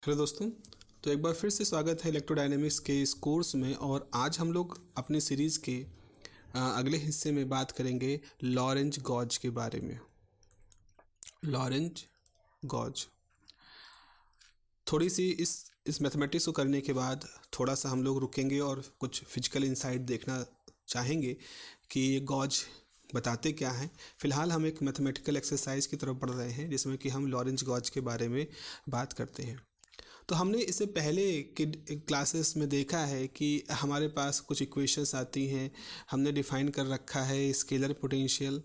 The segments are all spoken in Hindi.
हेलो दोस्तों। तो एक बार फिर से स्वागत है इलेक्ट्रोडायनेमिक्स के इस कोर्स में। और आज हम लोग अपनी सीरीज़ के अगले हिस्से में बात करेंगे लॉरेंज गॉज के बारे में। लॉरेंज गॉज थोड़ी सी इस मैथमेटिक्स को करने के बाद थोड़ा सा हम लोग रुकेंगे और कुछ फिजिकल इंसाइट देखना चाहेंगे कि ये गॉज बताते क्या हैं। फिलहाल हम एक मैथमेटिकल एक्सरसाइज की तरफ बढ़ रहे हैं जिसमें कि हम लॉरेंज गॉज के बारे में बात करते हैं। तो हमने इससे पहले के क्लासेस में देखा है कि हमारे पास कुछ इक्वेशंस आती हैं। हमने डिफ़ाइन कर रखा है स्केलर पोटेंशियल,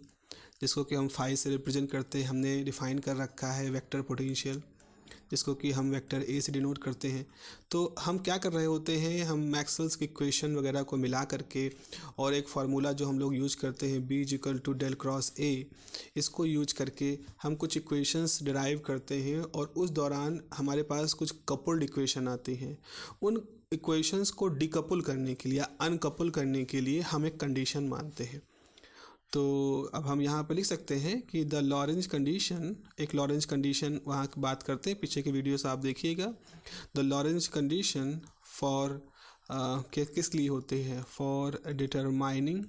जिसको कि हम फाई से रिप्रेजेंट करते हैं। हमने डिफ़ाइन कर रखा है वेक्टर पोटेंशियल, जिसको कि हम वेक्टर ए से डिनोट करते हैं। तो हम क्या कर रहे होते हैं, हम मैक्सवेल्स की इक्वेशन वगैरह को मिला करके और एक फार्मूला जो हम लोग यूज करते हैं B = डेल क्रॉस ए, इसको यूज करके हम कुछ इक्वेशंस डिराइव करते हैं और उस दौरान हमारे पास कुछ कपल्ड इक्वेशन आती हैं। उन इक्वेशंस को डिकपल करने के लिए या अनकपल करने के लिए हम एक कंडीशन मानते हैं। तो अब हम यहाँ पे लिख सकते हैं कि द लॉरेंज कंडीशन, एक लॉरेंज कंडीशन वहाँ की बात करते हैं। पीछे के वीडियोस आप देखिएगा। द लॉरेंज कंडीशन फॉर किस लिए होते हैं, for determining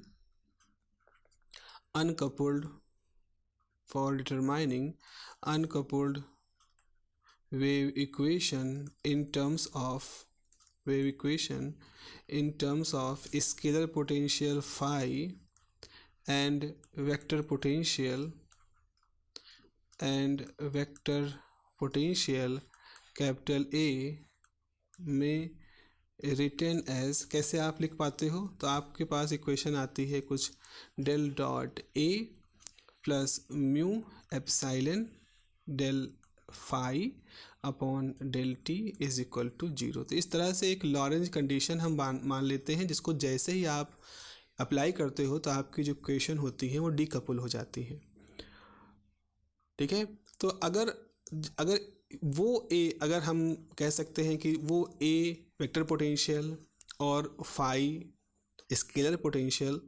uncoupled, for determining uncoupled wave equation in terms of wave equation in terms of scalar potential phi and vector potential capital A में रिटर्न एज। कैसे आप लिख पाते हो, तो आपके पास इक्वेशन आती है कुछ del dot A plus mu epsilon del phi upon del t is equal to 0। तो इस तरह से एक लॉरेंज कंडीशन हम मान लेते हैं, जिसको जैसे ही आप अप्लाई करते हो तो आपकी जो इक्वेशन होती है वो डीकपल हो जाती है। ठीक है। तो अगर अगर वो ए, अगर हम कह सकते हैं कि वो ए वेक्टर पोटेंशियल और फाई स्केलर पोटेंशियल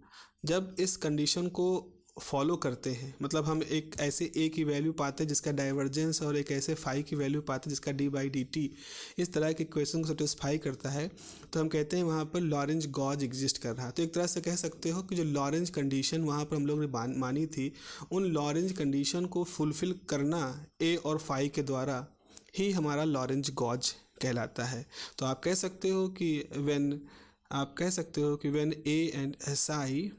जब इस कंडीशन को फॉलो करते हैं, मतलब हम एक ऐसे ए की वैल्यू पाते हैं जिसका डाइवर्जेंस और एक ऐसे फाई की वैल्यू पाते हैं जिसका d/dt इस तरह के इक्वेशन को सेटिस्फाई करता है, तो हम कहते हैं वहाँ पर लॉरेंज गॉज एग्जिस्ट कर रहा है। तो एक तरह से कह सकते हो कि जो लॉरेंज कंडीशन वहाँ पर हम लोग ने मानी थी, उन लॉरेंज कंडीशन को फुलफिल करना ए और फाई के द्वारा ही हमारा लॉरेंज गॉज कहलाता है। तो आप कह सकते हो कि when A and S I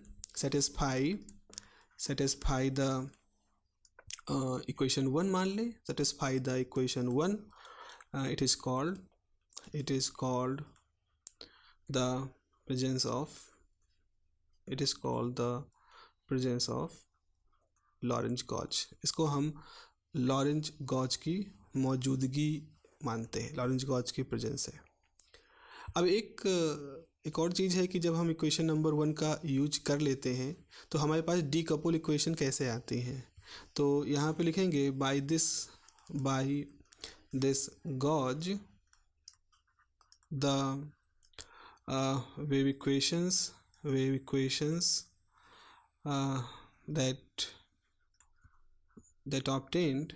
satisfy the equation 1, मान लें satisfy the equation 1, it is called the presence of Lorenz gauge. इसको हम लॉरेंज गॉज की मौजूदगी मानते हैं, लॉरेंज गॉज की प्रेजेंस है। अब एक और चीज़ है कि जब हम इक्वेशन नंबर 1 का यूज कर लेते हैं तो हमारे पास डीकपल इक्वेशन कैसे आती हैं। तो यहाँ पे लिखेंगे by this gauge the wave equations that obtained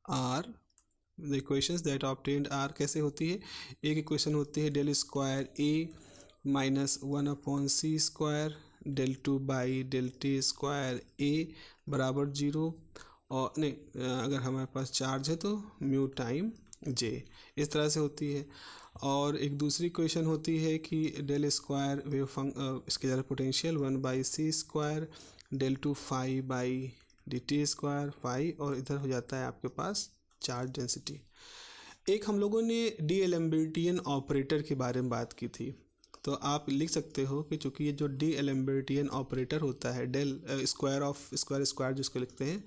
are the equations that obtained are कैसे होती है। एक इक्वेशन होती है डेल स्क्वायर ए माइनस 1/c² डेल 2/t² ए बराबर 0, और नहीं, अगर हमारे पास चार्ज है तो म्यू टाइम जे, इस तरह से होती है। और एक दूसरी इक्वेशन होती है कि del square wave scalar potential 1/c² del 2 phi/dt² phi, और इधर हो जाता है आपके पास चार्ज डेंसिटी। एक हम लोगों ने डी एलम्बर्टियन ऑपरेटर के बारे में बात की थी। तो आप लिख सकते हो कि चूँकि ये जो डी एलम्बर्टियन ऑपरेटर होता है डेल स्क्वायर जिसको लिखते हैं,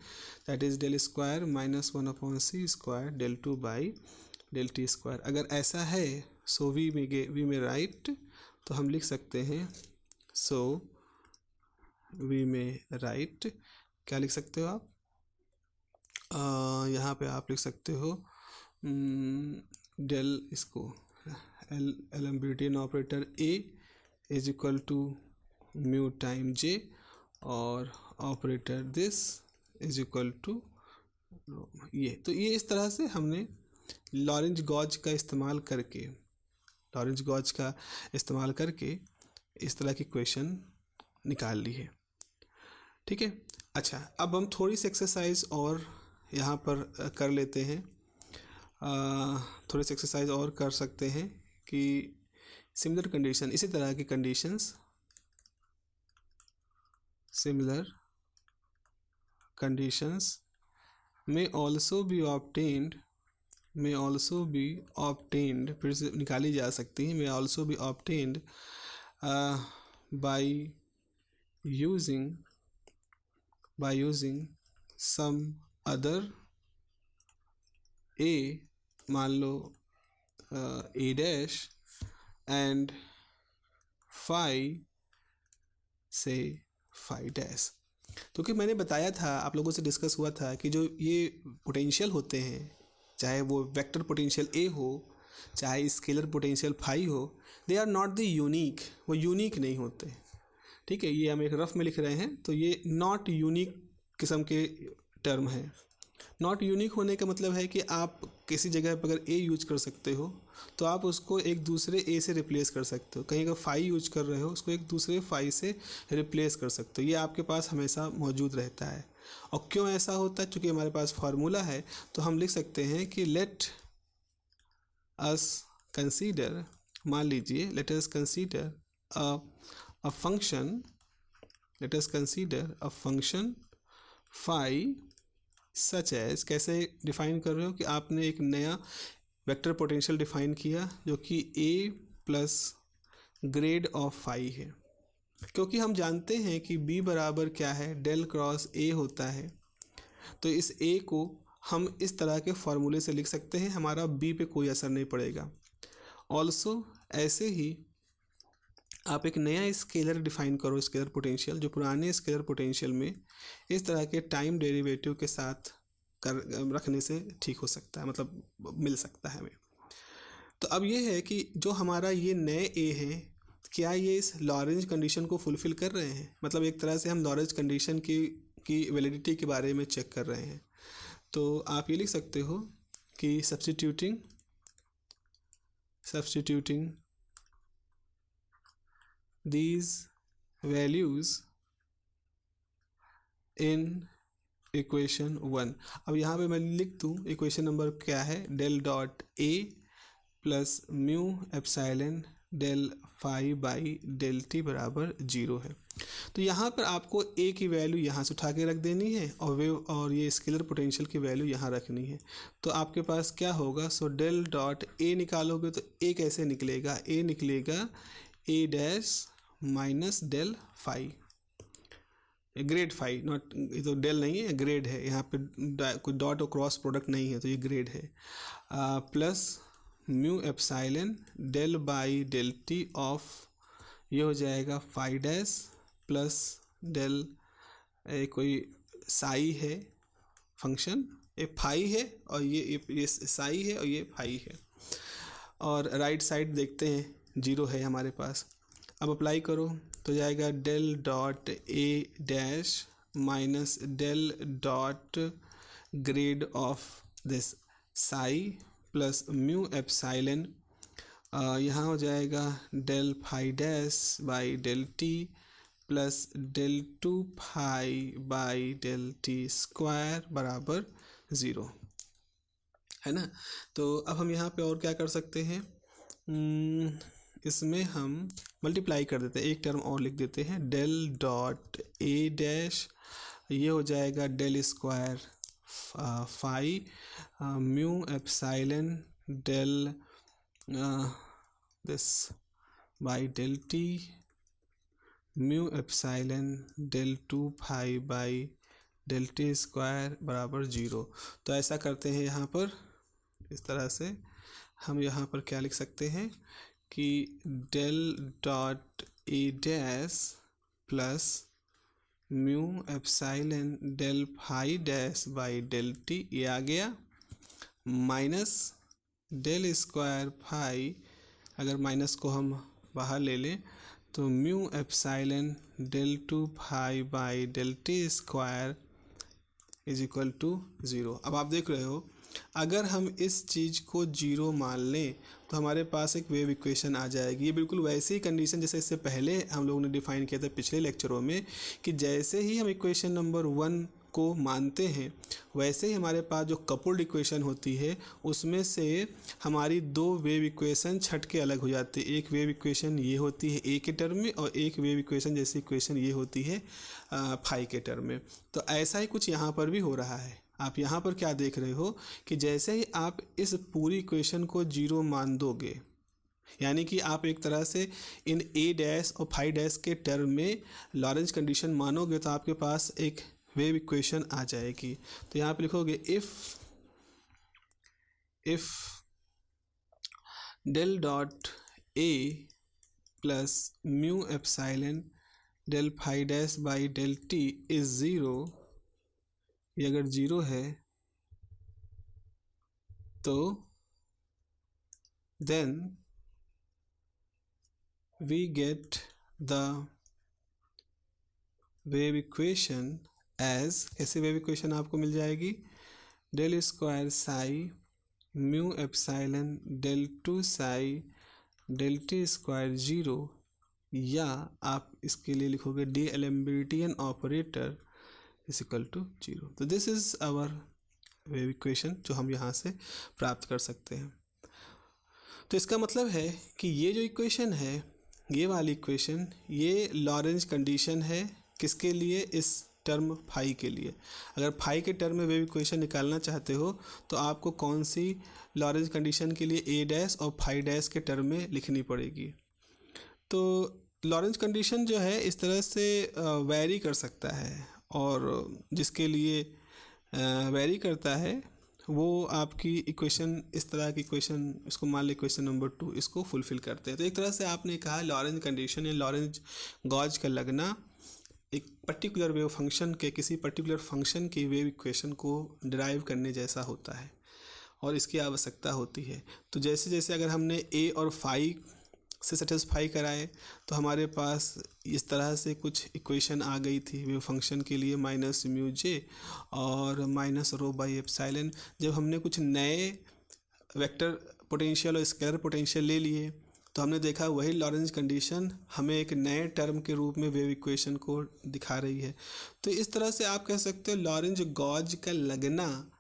that is del square minus 1/c² del 2/t²। अगर ऐसा है सो वी में राइट, तो हम लिख सकते हैं वी में राइट। क्या लिख सकते हो आप, यहाँ पे आप लिख सकते हो डेल, इसको Alembertian operator A is equal to mu time J, और operator this is equal to ये। तो ये इस तरह से हमने लॉरेंज गॉज का इस्तेमाल करके इस तरह की क्वेश्चन निकाल ली है। ठीक है। अच्छा, अब हम थोड़ी सी एक्सरसाइज और यहाँ पर कर लेते हैं। थोड़ी सी एक्सरसाइज और कर सकते हैं कि सिमिलर कंडीशन, इसी तरह की conditions, similar conditions may also be obtained, फिर से निकाली जा सकती है, may also be obtained by using some other a, मान लो a dash and phi से phi dash। तो कि मैंने बताया था, आप लोगों से डिस्कस हुआ था कि जो ये पोटेंशियल होते हैं, चाहे वो वेक्टर पोटेंशियल ए हो, चाहे स्केलर पोटेंशियल फाई हो, they are not the unique, वो यूनिक नहीं होते। ठीक है, ये हम एक रफ में लिख रहे हैं, तो ये नॉट यूनिक किस्म के टर्म है। नॉट यूनिक होने का मतलब है कि आप किसी जगह पर अगर ए यूज कर सकते हो तो आप उसको एक दूसरे ए से रिप्लेस कर सकते हो। कहीं अगर फाई यूज कर रहे हो, उसको एक दूसरे फाई से रिप्लेस कर सकते हो। ये आपके पास हमेशा मौजूद रहता है। और क्यों ऐसा होता है? चूँकि हमारे पास फार्मूला है, तो हम लिख सकते हैं कि लेट अस कंसीडर, मान लीजिए let us consider a function, let us consider a function phi such as, कैसे डिफाइन कर रहे हो कि आपने एक नया वेक्टर पोटेंशियल डिफाइन किया जो कि a plus grad of phi है। क्योंकि हम जानते हैं कि b बराबर क्या है, डेल क्रॉस a होता है, तो इस a को हम इस तरह के फॉर्मूले से लिख सकते हैं, हमारा b पे कोई असर नहीं पड़ेगा। ऑल्सो ऐसे ही आप एक नया स्केलर डिफाइन करो, स्केलर पोटेंशियल, जो पुराने स्केलर पोटेंशियल में इस तरह के टाइम डेरिवेटिव के साथ कर रखने से ठीक हो सकता है, मतलब मिल सकता है हमें। तो अब ये है कि जो हमारा ये नए ए हैं, क्या ये इस लॉरेंज कंडीशन को फुलफ़िल कर रहे हैं? मतलब एक तरह से हम लॉरेंज कंडीशन की वैलिडिटी के बारे में चेक कर रहे हैं। तो आप ये लिख सकते हो कि substituting these values in equation 1। अब यहाँ पे मैं लिख दूँ इक्वेशन नंबर क्या है, del dot A plus mu epsilon del phi by del t बराबर 0 है। तो यहाँ पर आपको ए की वैल्यू यहाँ से उठा के रख देनी है और ये स्केलर पोटेंशियल की वैल्यू यहाँ रखनी है। तो आपके पास क्या होगा, सो डेल डॉट ए निकालोगे तो ए कैसे निकलेगा, ए निकलेगा A dash minus del phi, grad phi, not, ये तो डेल नहीं है, ग्रेड है, यहाँ पे कोई डॉट और क्रॉस प्रोडक्ट नहीं है, तो ये ग्रेड है, plus mu epsilon del by del t of, ये हो जाएगा फाई डैश प्लस डेल, कोई साई है फंक्शन, ये फाई है और ये साई है और ये फाई है, और राइट साइड देखते हैं 0 है हमारे पास। अब अप्लाई करो तो जाएगा del dot A dash minus del dot grad of this psi plus mu epsilon, यहाँ हो जाएगा del phi dash by del t plus del 2 phi by del t square बराबर 0, है ना। तो अब हम यहाँ पे और क्या कर सकते हैं, इसमें हम मल्टीप्लाई कर देते हैं, एक टर्म और लिख देते हैं, डेल डॉट ए डैश, ये हो जाएगा del square phi mu epsilon del this by del t mu epsilon del 2 phi by del t square बराबर 0। तो ऐसा करते हैं, यहाँ पर इस तरह से हम यहाँ पर क्या लिख सकते हैं कि del dot A dash plus mu epsilon del phi dash by del t, ये आ गया, माइनस डेल स्क्वायर फाई, अगर माइनस को हम बाहर ले लें तो mu epsilon del 2 phi by del t square is equal to 0। अब आप देख रहे हो अगर हम इस चीज़ को जीरो मान लें तो हमारे पास एक वेव इक्वेशन आ जाएगी। ये बिल्कुल वैसी ही कंडीशन जैसे इससे पहले हम लोगों ने डिफाइन किया था पिछले लेक्चरों में, कि जैसे ही हम इक्वेशन नंबर 1 को मानते हैं वैसे ही हमारे पास जो कपल्ड इक्वेशन होती है उसमें से हमारी दो वेव इक्वेशन छट के अलग हो जाती है। एक वेव इक्वेशन ये होती है ए के टर्म में, और एक वेव इक्वेशन जैसी इक्वेशन ये होती है फाई के टर्म में। तो ऐसा ही कुछ यहाँ पर भी हो रहा है। आप यहाँ पर क्या देख रहे हो कि जैसे ही आप इस पूरी इक्वेशन को जीरो मान दोगे, यानी कि आप एक तरह से इन ए डैश और फाई डैश के टर्म में लॉरेंज कंडीशन मानोगे तो आपके पास एक वेव इक्वेशन आ जाएगी। तो यहाँ पे लिखोगे if del dot A plus mu epsilon del phi dash by del t is zero, ये अगर ज़ीरो है तो then we get the wave equation as, कैसे वेव इक्वेशन आपको मिल जाएगी, del square psi mu epsilon del two psi del t square zero, या आप इसके लिए लिखोगे D Alembertian operator is equal to zero. तो this is our wave equation जो हम यहाँ से प्राप्त कर सकते हैं। तो इसका मतलब है कि ये जो इक्वेशन है, ये वाली इक्वेशन, ये लॉरेंज कंडीशन है किसके लिए, इस टर्म फाई के लिए। अगर फाई के टर्म में वेव इक्वेशन निकालना चाहते हो तो आपको कौन सी लॉरेंज कंडीशन के लिए ए डैश और फाई डैश के टर्म में लिखनी पड़ेगी। तो लॉरेंज कंडीशन जो है इस तरह से वैरी कर सकता है, और जिसके लिए वैरी करता है वो आपकी इक्वेशन, इस तरह की इक्वेशन, इसको मान लो इक्वेशन नंबर 2, इसको फुलफिल करते हैं। तो एक तरह से आपने कहा लॉरेंज कंडीशन या लॉरेंज गॉज का लगना एक पर्टिकुलर वेव फंक्शन के, किसी पर्टिकुलर फंक्शन की वेव इक्वेशन को डिराइव करने जैसा होता है और इसकी आवश्यकता होती है। तो जैसे जैसे अगर हमने ए और फाई से सेटिस्फाई कराए तो हमारे पास इस तरह से कुछ इक्वेशन आ गई थी वेव फंक्शन के लिए, माइनस म्यू जे और माइनस रो बाई एप्सिलॉन। जब हमने कुछ नए वेक्टर पोटेंशियल और स्केलर पोटेंशियल ले लिए तो हमने देखा वही लॉरेंज कंडीशन हमें एक नए टर्म के रूप में वेव इक्वेशन को दिखा रही है। तो इस तरह से आप कह सकते हो लॉरेंज गॉज का लगना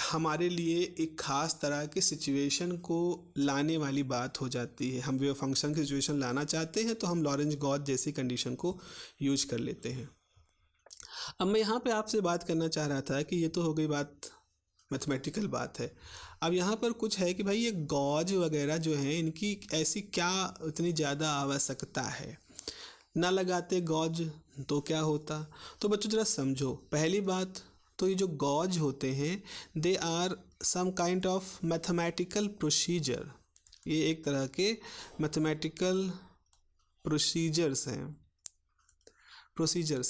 हमारे लिए एक ख़ास तरह के सिचुएशन को लाने वाली बात हो जाती है। हम वेव फंक्शन की सिचुएशन लाना चाहते हैं तो हम लॉरेंज गॉज जैसी कंडीशन को यूज कर लेते हैं। अब मैं यहाँ पे आपसे बात करना चाह रहा था कि ये तो हो गई बात, मैथमेटिकल बात है। अब यहाँ पर कुछ है कि भाई ये गॉज वगैरह जो है इनकी ऐसी क्या इतनी ज़्यादा आवश्यकता है, ना लगाते गॉज तो क्या होता। तो बच्चों ज़रा समझो, पहली बात तो ये जो गॉज होते हैं they are some kind of mathematical procedure, ये एक तरह के मैथमेटिकल प्रोसीजर्स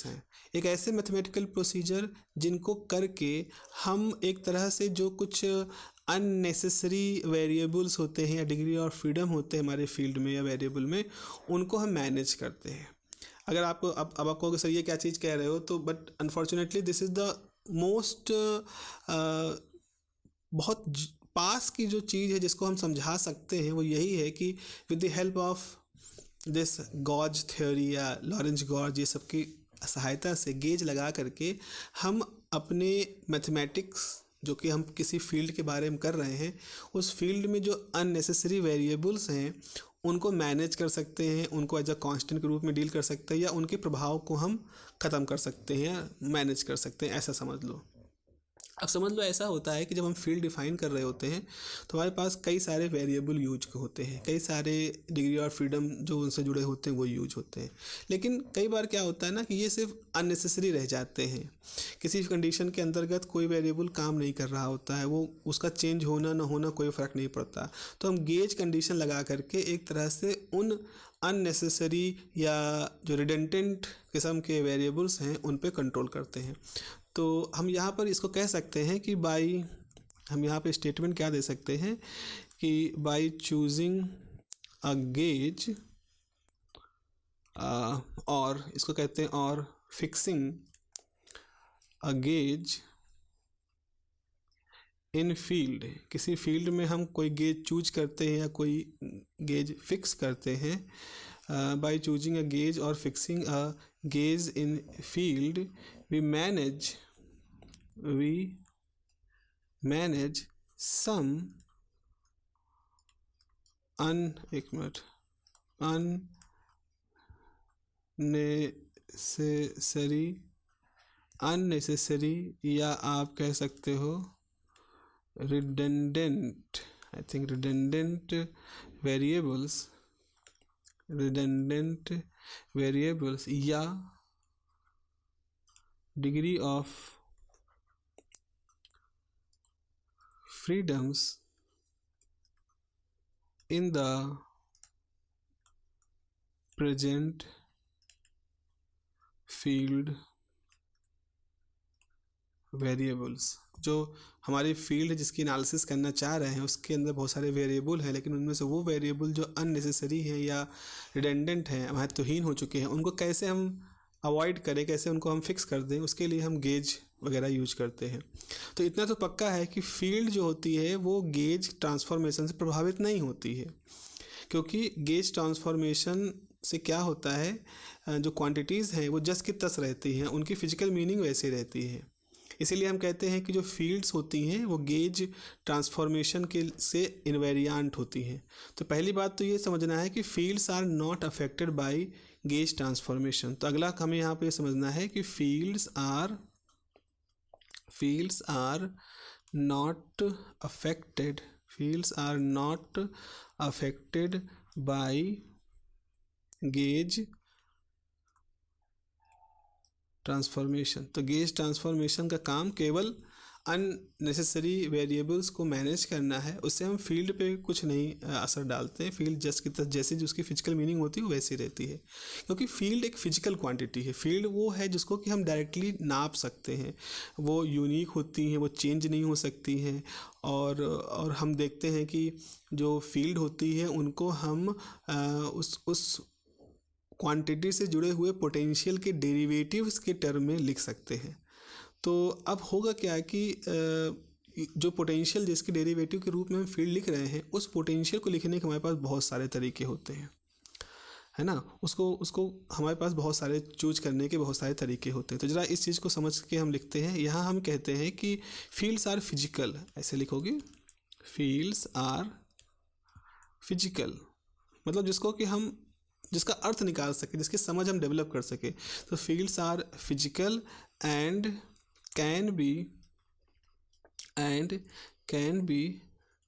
हैं, एक ऐसे मैथमेटिकल प्रोसीजर जिनको करके हम एक तरह से जो कुछ अननेसेसरी वेरिएबल्स होते हैं या डिग्री ऑफ फ्रीडम होते हैं हमारे फील्ड में या वेरिएबल में, उनको हम मैनेज करते हैं। अगर आपको अब आपको सर ये क्या चीज़ कह रहे हो, तो but unfortunately this is the most बहुत पास की जो चीज़ है जिसको हम समझा सकते हैं वो यही है कि with the help of this gauge theory या लॉरेंज गॉज, ये सब की सहायता से गेज लगा करके हम अपने मैथमेटिक्स जो कि हम किसी फील्ड के बारे में कर रहे हैं उस फील्ड में जो अननेसेसरी वेरिएबल्स हैं उनको मैनेज कर सकते हैं, उनको एज अ कांस्टेंट के रूप में डील कर सकते हैं, या उनके प्रभाव को हम ख़त्म कर सकते हैं या मैनेज कर सकते हैं, ऐसा समझ लो। अब समझ लो ऐसा होता है कि जब हम फील्ड डिफाइन कर रहे होते हैं तो हमारे पास कई सारे वेरिएबल यूज होते हैं, कई सारे डिग्री ऑफ फ्रीडम जो उनसे जुड़े होते हैं वो यूज होते हैं। लेकिन कई बार क्या होता है ना कि ये सिर्फ अननेसेसरी रह जाते हैं, किसी कंडीशन के अंतर्गत कोई वेरिएबल काम नहीं कर रहा होता है, वो उसका चेंज होना ना होना कोई फ़र्क नहीं पड़ता। तो हम गेज कंडीशन लगा करके एक तरह से उन अननेसेसरी या जो रिडेंडेंट किस्म के वेरिएबल्स हैं उन पे कंट्रोल करते हैं। तो हम यहाँ पर इसको कह सकते हैं कि बाई, हम यहाँ पे स्टेटमेंट क्या दे सकते हैं कि बाई चूजिंग अ गेज, और इसको कहते हैं और fixing a gauge in field, किसी फील्ड में हम कोई गेज चूज करते हैं या कोई गेज फिक्स करते हैं, बाय चूजिंग अ गेज और fixing a gauge in field we manage some unnecessary या आप कह सकते हो redundant, I think redundant variables या degree of freedoms in the present field variables. जो हमारी फील्ड है जिसकी एनालिसिस करना चाह रहे हैं उसके अंदर बहुत सारे वेरिएबल हैं, लेकिन उनमें से वो वेरिएबल जो अननेसेसरी हैं या रिडेंडेंट हैं, महत्वहीन हो चुके हैं, उनको कैसे हम अवॉइड करें, कैसे उनको हम फिक्स कर दें, उसके लिए हम गेज वगैरह यूज करते हैं। तो इतना तो पक्का है कि फील्ड जो होती है वो गेज ट्रांसफॉर्मेशन से प्रभावित नहीं होती है, क्योंकि गेज ट्रांसफॉर्मेशन से क्या होता है, जो क्वांटिटीज़ हैं वो जस की तस रहती हैं, उनकी फिजिकल मीनिंग वैसे रहती है। इसीलिए हम कहते हैं कि जो फील्ड्स होती हैं वो गेज ट्रांसफॉर्मेशन के से इनवेरिएंट होती हैं। तो पहली बात तो ये समझना है कि fields are not affected by gauge transformation. तो अगला हमें यहाँ पे समझना है कि fields are not affected by gauge transformation. तो गेज ट्रांसफॉर्मेशन का काम केवल अननेसेसरी वेरिएबल्स को मैनेज करना है, उससे हम फील्ड पे कुछ नहीं असर डालते हैं। फील्ड जस्ट की तरह जैसे जो उसकी फिजिकल मीनिंग होती है वो वैसी रहती है, क्योंकि फील्ड एक फिजिकल क्वांटिटी है। फील्ड वो है जिसको कि हम डायरेक्टली नाप सकते हैं, वो यूनिक होती हैं, वो चेंज नहीं हो सकती हैं। और हम देखते हैं कि जो फील्ड होती है उनको हम उस क्वांटिटी से जुड़े हुए पोटेंशियल के डेरिवेटिव्स के टर्म में लिख सकते हैं। तो अब होगा क्या कि जो पोटेंशियल जिसके डेरिवेटिव के रूप में हम फील्ड लिख रहे हैं, उस पोटेंशियल को लिखने के हमारे पास बहुत सारे तरीके होते हैं, है ना। उसको हमारे पास बहुत सारे चूज करने के बहुत सारे तरीके होते हैं। तो ज़रा इस चीज़ को समझ के हम लिखते हैं। यहाँ हम कहते हैं कि फील्ड्स आर फिजिकल, ऐसे लिखोगे, फील्ड्स आर फिजिकल, मतलब जिसका अर्थ निकाल सके, जिसकी समझ हम डेवलप कर सके। तो fields are physical and can be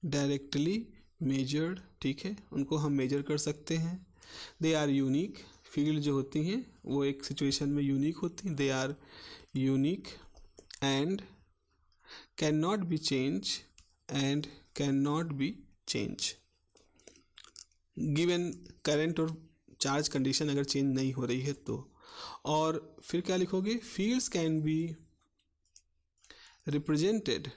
directly measured, ठीक है, उनको हम मेजर कर सकते हैं। दे आर यूनिक, फील्ड जो होती हैं वो एक सिचुएशन में यूनिक होती हैं। They are unique and can not be change given current और चार्ज कंडीशन अगर चेंज नहीं हो रही है तो। और फिर क्या लिखोगे, fields can be represented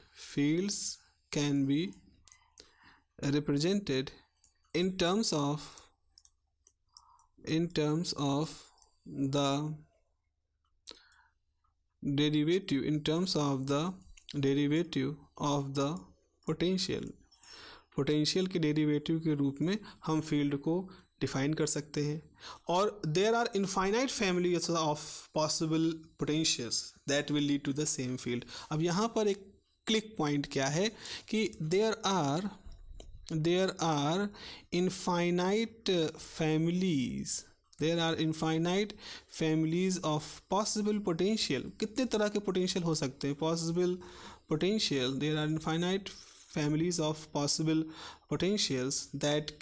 in terms of the derivative of the potential के डेरिवेटिव के रूप में हम फील्ड को डिफाइन कर सकते हैं। और there are infinite families of possible potentials that will lead to the same field. अब यहाँ पर एक क्लिक पॉइंट क्या है कि there are infinite families of possible potential. कितने तरह के पोटेंशियल हो सकते हैं? Possible potential, there are infinite families of possible potentials that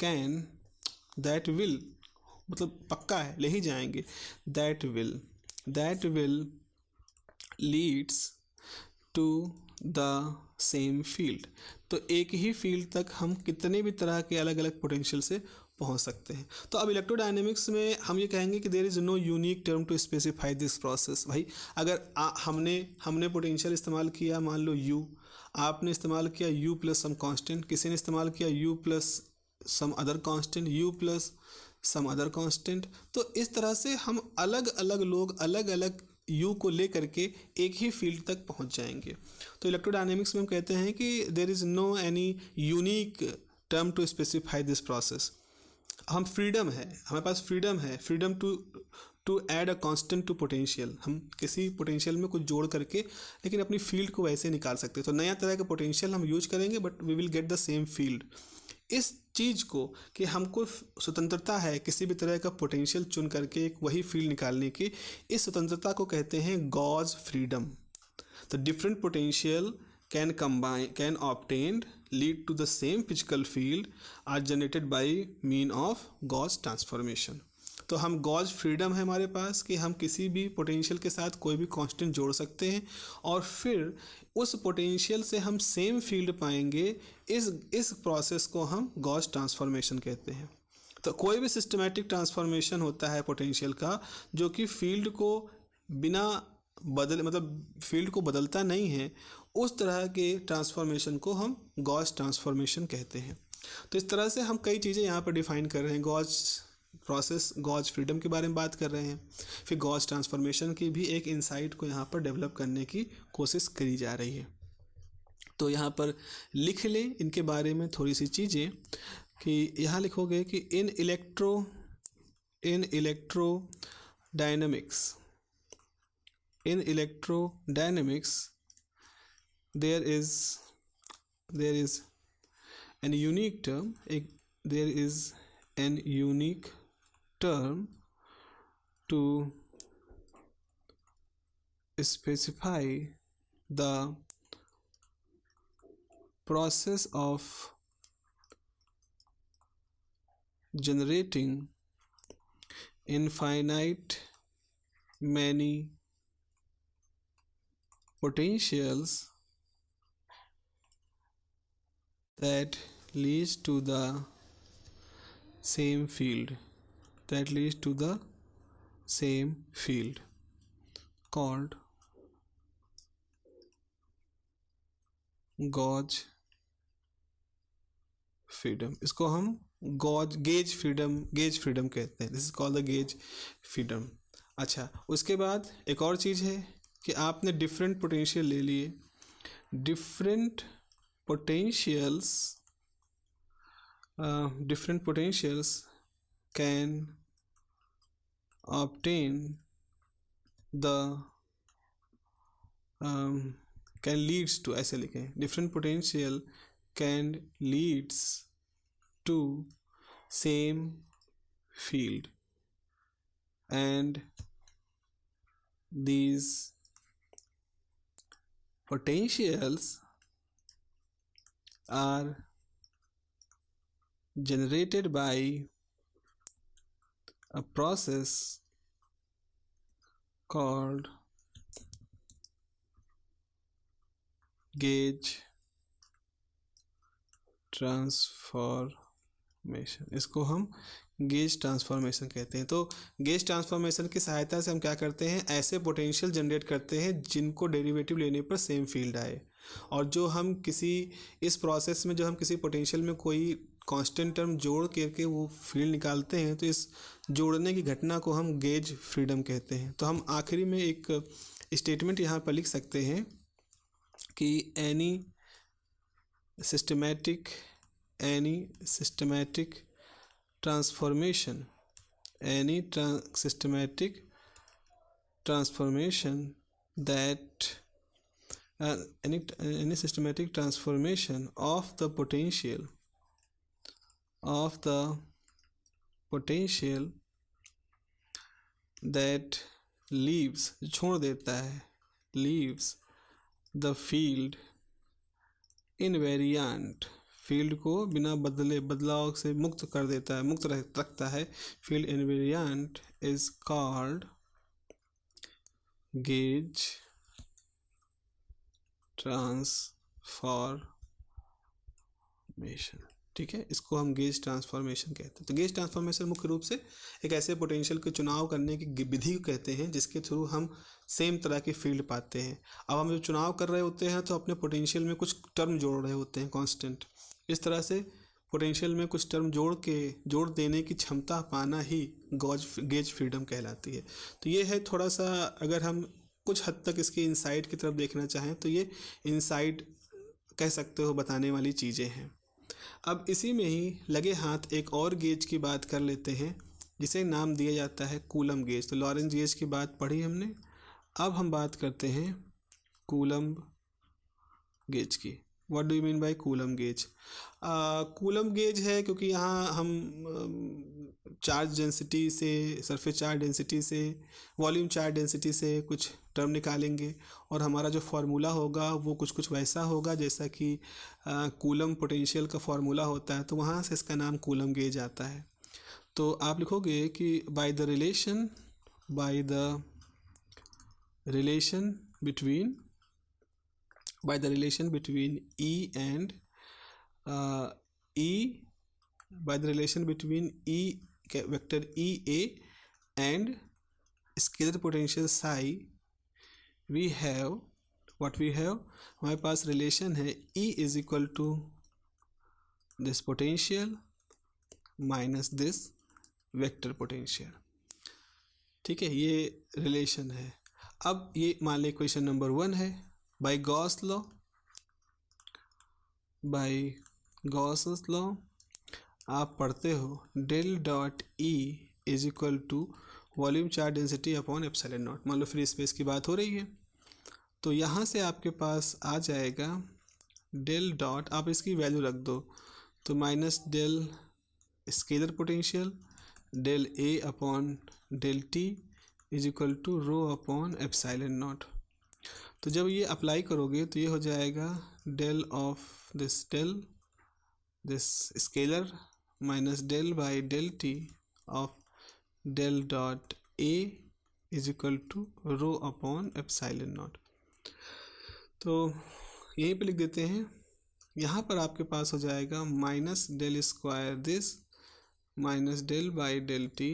will, मतलब पक्का है, ले ही जाएंगे, that will leads to the same field। तो एक ही फील्ड तक हम कितने भी तरह के अलग अलग पोटेंशियल से पहुंच सकते हैं। तो अब इलेक्ट्रोडायनेमिक्स में हम ये कहेंगे कि there is no unique term to specify this process. भाई अगर हमने पोटेंशियल इस्तेमाल किया, मान लो u, आपने इस्तेमाल किया u प्लस सम कांस्टेंट, किसी ने इस्तेमाल किया u plus some other constant, u plus some other constant. तो इस तरह से हम अलग अलग लोग अलग अलग यू को ले करके एक ही फील्ड तक पहुंच जाएंगे। तो इलेक्ट्रोडायनेमिक्स में हम कहते हैं कि there is no any unique term to specify this process. हम फ्रीडम है, हमारे पास फ्रीडम है, freedom to add a constant to potential. हम किसी पोटेंशियल में कुछ जोड़ करके लेकिन अपनी फील्ड को वैसे निकाल सकते हैं। तो नया तरह का पोटेंशियल हम यूज करेंगे but we will get the same field. इस चीज़ को कि हमको स्वतंत्रता है किसी भी तरह का पोटेंशियल चुन करके एक वही फील्ड निकालने की, इस स्वतंत्रता को कहते हैं Gauss freedom. The different potential can obtained lead to the same physical field are generated by mean of Gauss transformation। तो हम गॉस फ्रीडम है हमारे पास कि हम किसी भी पोटेंशियल के साथ कोई भी कांस्टेंट जोड़ सकते हैं और फिर उस पोटेंशियल से हम सेम फील्ड पाएंगे। इस प्रोसेस को हम गॉस ट्रांसफॉर्मेशन कहते हैं। तो कोई भी सिस्टमैटिक ट्रांसफॉर्मेशन होता है पोटेंशियल का जो कि फील्ड को बिना फील्ड को बदलता नहीं है, उस तरह के ट्रांसफॉर्मेशन को हम गॉस ट्रांसफॉर्मेशन कहते हैं। तो इस तरह से हम कई चीज़ें यहाँ पर डिफाइन कर रहे हैं। गॉस प्रोसेस, गॉस फ्रीडम के बारे में बात कर रहे हैं, फिर गॉस ट्रांसफॉर्मेशन की भी एक इंसाइट को यहाँ पर डेवलप करने की कोशिश करी जा रही है। तो यहाँ पर लिख लें इनके बारे में थोड़ी सी चीज़ें कि यहाँ लिखोगे कि इन electrodynamics there is an unique term to specify the process of generating infinite many potentials that leads to the same field called gauge freedom. इसको हम गेज फ्रीडम कहते हैं। This is called the gauge freedom. अच्छा, उसके बाद एक और चीज़ है कि आपने डिफरेंट पोटेंशियल ले लिए। different potentials can obtain the can leads to, ऐसे लिखें, different potential can leads to same field and these potentials are generated by a process called gauge transformation. इसको हम गेज ट्रांसफॉर्मेशन कहते हैं। तो गेज ट्रांसफॉर्मेशन की सहायता से हम क्या करते हैं, ऐसे पोटेंशियल जनरेट करते हैं जिनको डेरिवेटिव लेने पर सेम फील्ड आए। और जो हम इस प्रोसेस में जो हम किसी पोटेंशियल में कोई कांस्टेंट टर्म जोड़ करके वो फील्ड निकालते हैं, तो इस जोड़ने की घटना को हम गेज फ्रीडम कहते हैं। तो हम आखिरी में एक स्टेटमेंट यहाँ पर लिख सकते हैं कि any systematic transformation that any systematic transformation of the potential that छोड़ देता है leaves the field invariant, field को बिना बदलाव से मुक्त कर देता है, मुक्त रखता है। Field invariant is called gauge transformation. ठीक है, इसको हम गेज ट्रांसफॉर्मेशन कहते हैं। तो गेज ट्रांसफॉर्मेशन मुख्य रूप से एक ऐसे पोटेंशियल के चुनाव करने की विधि को कहते हैं जिसके थ्रू हम सेम तरह की फील्ड पाते हैं। अब हम जब चुनाव कर रहे होते हैं तो अपने पोटेंशियल में कुछ टर्म जोड़ रहे होते हैं कांस्टेंट। इस तरह से पोटेंशियल में कुछ टर्म जोड़ देने की क्षमता पाना ही गेज फ्रीडम कहलाती है। तो ये है थोड़ा सा, अगर हम कुछ हद तक इसके इनसाइड की तरफ देखना चाहें तो ये इनसाइड कह सकते हो बताने वाली चीज़ें हैं। अब इसी में ही लगे हाथ एक और गेज की बात कर लेते हैं जिसे नाम दिया जाता है कूलम गेज। तो लॉरेंज गेज की बात पढ़ी हमने, अब हम बात करते हैं कूलम गेज की। What do you mean by coulomb gauge? Coulomb gauge है क्योंकि यहाँ हम चार्ज डेंसिटी से, सरफेस चार्ज डेंसिटी से, वॉल्यूम चार्ज डेंसिटी से कुछ टर्म निकालेंगे और हमारा जो फार्मूला होगा वो कुछ वैसा होगा जैसा कि कूलम पोटेंशियल का फार्मूला होता है, तो वहाँ से इसका नाम कूलम गेज आता है। तो आप लिखोगे कि by the relation between E and by the relation between vector EA and scalar potential psi, we have हमारे पास रिलेशन है E is equal to this potential minus this vector potential. ठीक है, ये रिलेशन है। अब ये मान लें इक्वेशन नंबर 1 है। बाय गॉस लॉ आप पढ़ते हो del dot E is equal to volume charge density upon epsilon naught. मान लो फ्री स्पेस की बात हो रही है, तो यहाँ से आपके पास आ जाएगा डेल डॉट, आप इसकी वैल्यू रख दो तो minus del scalar potential del A upon del t is equal to rho upon epsilon naught. तो जब ये अप्लाई करोगे तो ये हो जाएगा del of this scalar minus del by del t of del dot A is equal to rho upon epsilon naught. तो यहीं पे लिख देते हैं। यहाँ पर आपके पास हो जाएगा minus del square this minus del by del t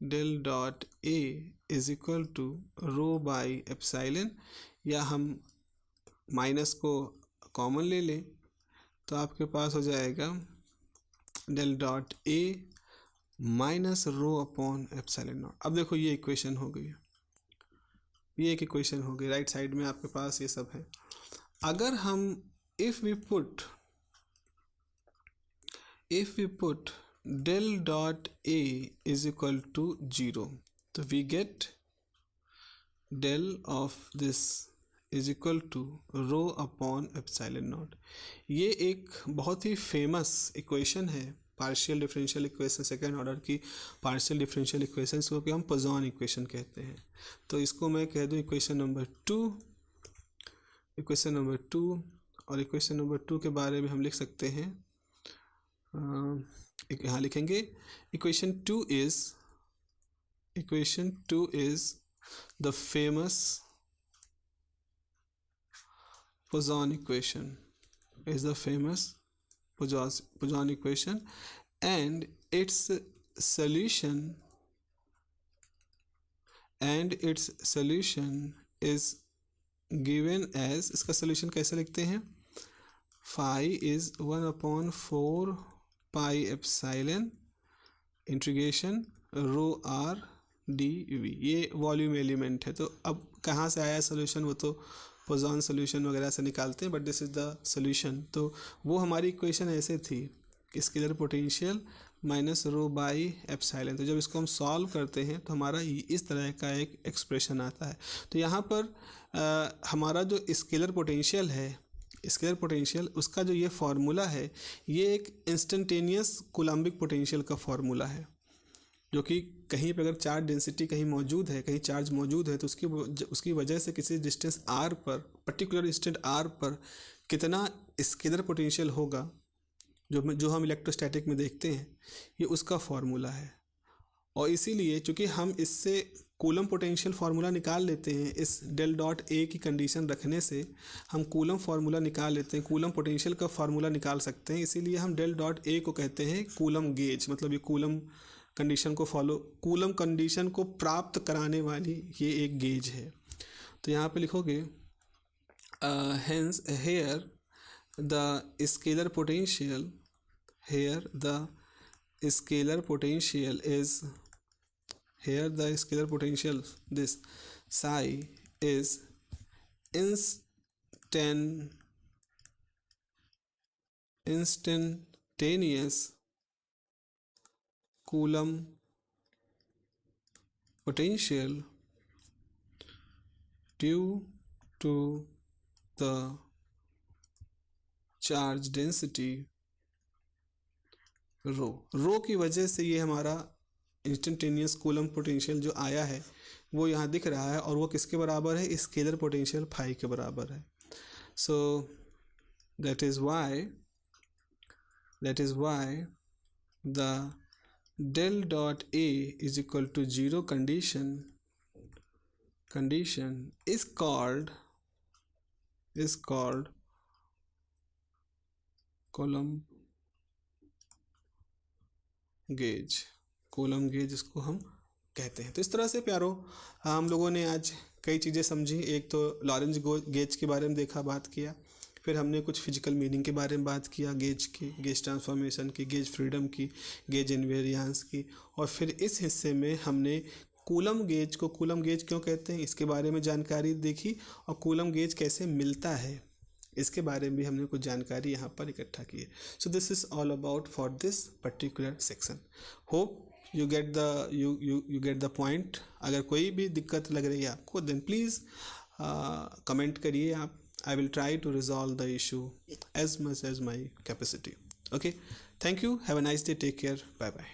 del dot A is equal to rho by epsilon, या हम माइनस को कॉमन ले लें तो आपके पास हो जाएगा del dot A minus rho upon epsilon naught. अब देखो ये इक्वेशन हो गई, ये एक इक्वेशन हो गई। राइट साइड में आपके पास ये सब है। अगर हम if we put del dot A is equal to 0, तो we get del of this is equal to rho upon epsilon naught. ये एक बहुत ही फेमस इक्वेशन है, partial differential equation, second order की पार्शियल डिफरेंशियल इक्वेशन को कि हम पोजॉन इक्वेशन कहते हैं। तो इसको मैं कह दूँ इक्वेशन नंबर 2। और इक्वेशन नंबर 2 के बारे में हम लिख सकते हैं, यहाँ लिखेंगे equation 2 is the famous Poisson equation, and its solution is given as, इसका सोल्यूशन कैसे लिखते हैं, phi is 1/4 pi epsilon integration rho r d v. ये वॉल्यूम एलिमेंट है। तो अब कहाँ से आया सोल्यूशन, वो तो पोजॉन सोल्यूशन वगैरह से निकालते हैं, but this is the solution. तो वो हमारी इक्वेशन ऐसे थी कि scalar potential minus rho by epsilon. तो जब इसको हम सॉल्व करते हैं तो हमारा इस तरह का एक एक्सप्रेशन आता है। तो यहाँ पर हमारा जो स्केलर पोटेंशियल है, उसका जो ये फार्मूला है, ये एक इंस्टेंटेनियस कूलम्बिक पोटेंशियल का फार्मूला है, जो कि कहीं पर अगर चार्ज डेंसिटी कहीं मौजूद है, कहीं चार्ज मौजूद है, तो उसकी वजह से किसी डिस्टेंस r पर, पर्टिकुलर इंस्टेंट r पर कितना स्केलर पोटेंशियल होगा, जो हम इलेक्ट्रोस्टैटिक में देखते हैं, ये उसका फार्मूला है। और इसीलिए चूँकि हम इससे कूलम पोटेंशियल फार्मूला निकाल लेते हैं, इस डेल डॉट ए की कंडीशन रखने से हम कूलम फार्मूला निकाल लेते हैं, कूलम पोटेंशियल का फार्मूला निकाल सकते हैं। इसीलिए हम डेल डॉट ए को कहते हैं कूलम गेज, मतलब ये कूलम कंडीशन को प्राप्त कराने वाली ये एक गेज है। तो यहाँ पे लिखोगे hence here the scalar potential here the scalar potential is, here the scalar potential, this psi is instantaneous coulomb potential due to the charge density रो की वजह से ये हमारा इंस्टेंटेनियस कूलम पोटेंशियल जो आया है वो यहाँ दिख रहा है, और वो किसके बराबर है, स्केलर पोटेंशियल फाई के बराबर है. So that is why the del dot A is equal to 0 condition is called column gauge इसको हम कहते हैं. तो इस तरह से प्यारो हम लोगों ने आज कई चीज़ें समझी. एक तो लॉरेंज गेज के बारे में देखा, बात किया. फिर हमने कुछ फिजिकल मीनिंग के बारे में बात किया, गेज की, गेज ट्रांसफॉर्मेशन की, गेज फ्रीडम की, गेज इनवेरियंस की. और फिर इस हिस्से में हमने कूलम गेज को कूलम गेज क्यों कहते हैं इसके बारे में जानकारी देखी, और कूलम गेज कैसे मिलता है इसके बारे में भी हमने कुछ जानकारी यहाँ पर इकट्ठा की है. So this is all about for this particular section. Hope you get the point. अगर कोई भी दिक्कत लग रही है आपको, देन प्लीज़ कमेंट करिए आप. I will try to resolve the issue as much as my capacity. Okay, thank you. Have a nice day. Take care. Bye bye.